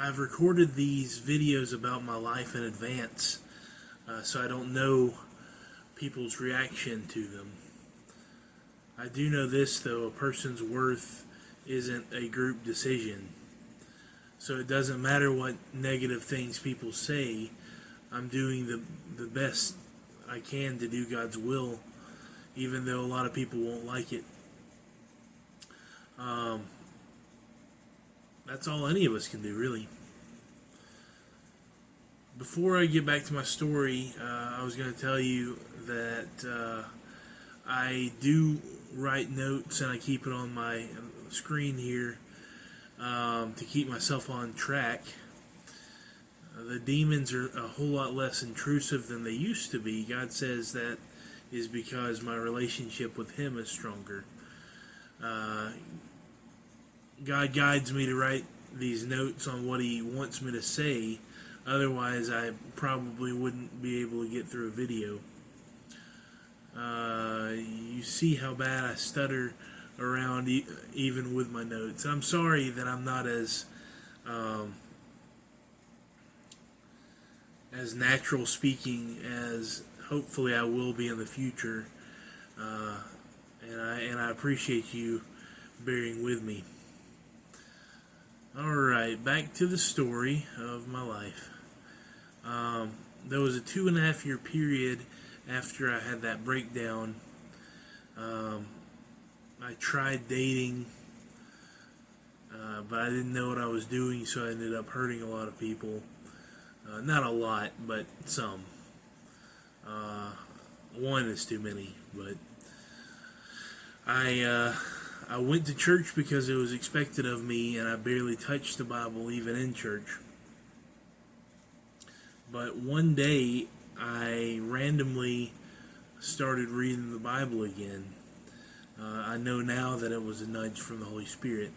I've recorded these videos about my life in advance, so I don't know people's reaction to them. I do know this, though: a person's worth isn't a group decision. So it doesn't matter what negative things people say. I'm doing the best I can to do God's will, even though a lot of people won't like it. That's all any of us can do, really. Before I get back to my story, I was going to tell you that I do write notes, and I keep it on my screen here to keep myself on track. The demons are a whole lot less intrusive than they used to be. God says that is because my relationship with Him is stronger. God guides me to write these notes on what He wants me to say. Otherwise, I probably wouldn't be able to get through a video. You see how bad I stutter around even with my notes. I'm sorry that I'm not as natural speaking as hopefully I will be in the future. And I appreciate you bearing with me. Alright, back to the story of my life. There was a 2.5 year period after I had that breakdown. I tried dating, but I didn't know what I was doing, so I ended up hurting a lot of people. Not a lot, but some. One is too many, but I went to church because it was expected of me, and I barely touched the Bible even in church. But one day, I randomly started reading the Bible again. I know now that it was a nudge from the Holy Spirit.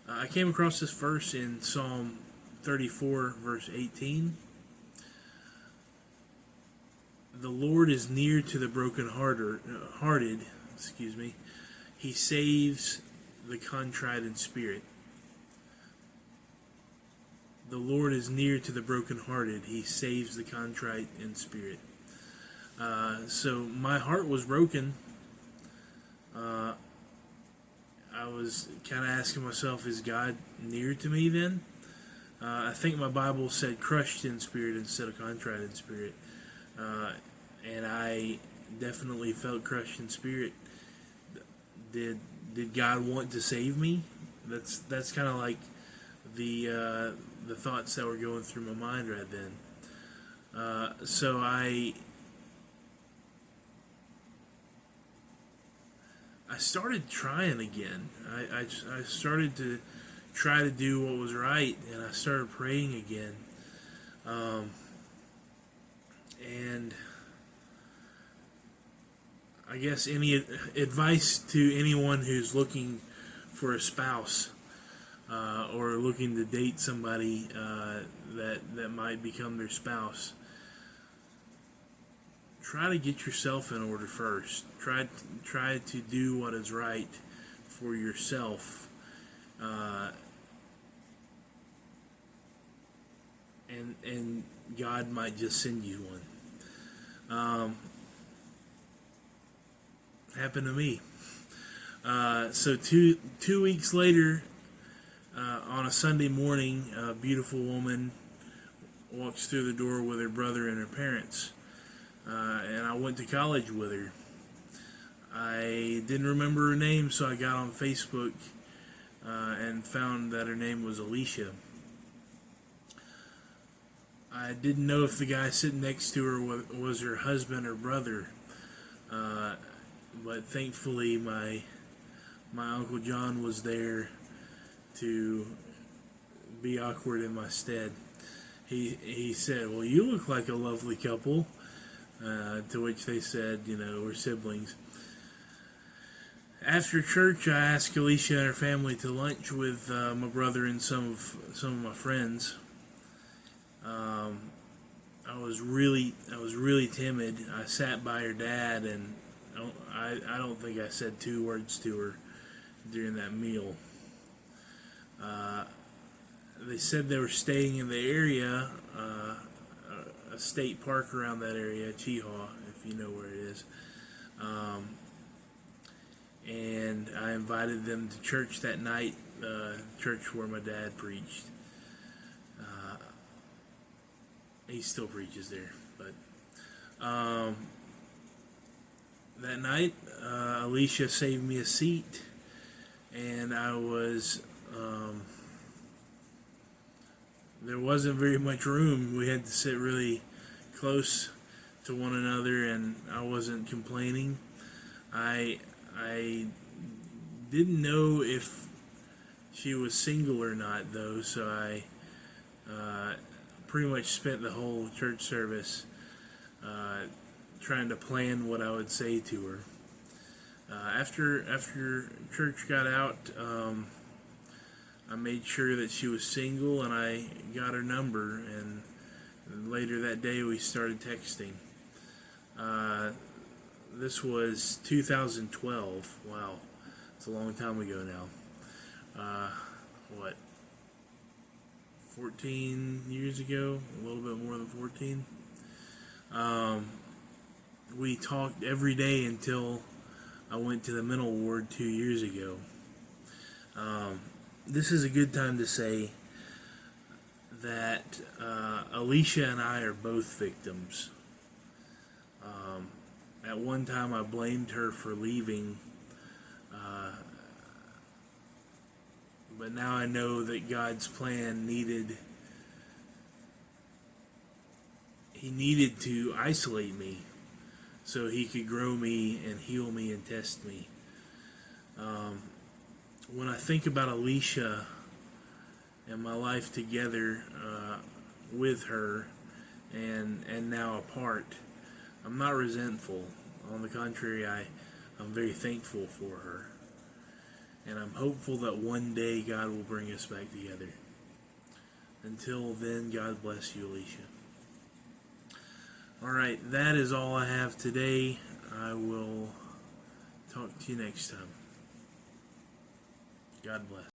I came across this verse in Psalm 34, verse 18. The Lord is near to the brokenhearted. He saves the contrite in spirit. The Lord is near to the brokenhearted. He saves the contrite in spirit. So my heart was broken. I was kind of asking myself, is God near to me then? I think my Bible said crushed in spirit instead of contrite in spirit. And I definitely felt crushed in spirit. Did God want to save me? That's kind of like the thoughts that were going through my mind right then. So I started trying again. I started to try to do what was right, and I started praying again. And I guess any advice to anyone who's looking for a spouse or looking to date somebody that might become their spouse: try to get yourself in order first. Try to do what is right for yourself, and God might just send you one. Happened to me. So two weeks later, on a Sunday morning, a beautiful woman walks through the door with her brother and her parents. And I went to college with her. I didn't remember her name, so I got on Facebook and found that her name was Alicia. I didn't know if the guy sitting next to her was her husband or brother, but thankfully my Uncle John was there to be awkward in my stead. He said, "Well, you look like a lovely couple." To which they said, we're siblings. After church, I asked Alicia and her family to lunch with my brother and some of my friends. I was really timid. I sat by her dad, and I don't think I said 2 words to her during that meal. they said they were staying in the area, a state park around that area, Cheehaw, if you know where it is. And I invited them to church that night, church where my dad preached. He still preaches there, but that night, Alicia saved me a seat, and I was there wasn't very much room. We had to sit really close to one another, and I wasn't complaining. I didn't know if she was single or not, though, so I pretty much spent the whole church service trying to plan what I would say to her. After church got out, I made sure that she was single, and I got her number, and later that day we started texting. This was 2012. Wow, it's a long time ago now. 14 years ago, a little bit more than 14. We talked every day until I went to the mental ward 2 years ago. This is a good time to say that Alicia and I are both victims. At one time, I blamed her for leaving, but now I know that God's plan needed to isolate me so He could grow me and heal me and test me. When I think about Alicia and my life together with her and now apart, I'm not resentful. On the contrary, I'm very thankful for her. And I'm hopeful that one day God will bring us back together. Until then, God bless you, Alicia. Alright, that is all I have today. I will talk to you next time. God bless.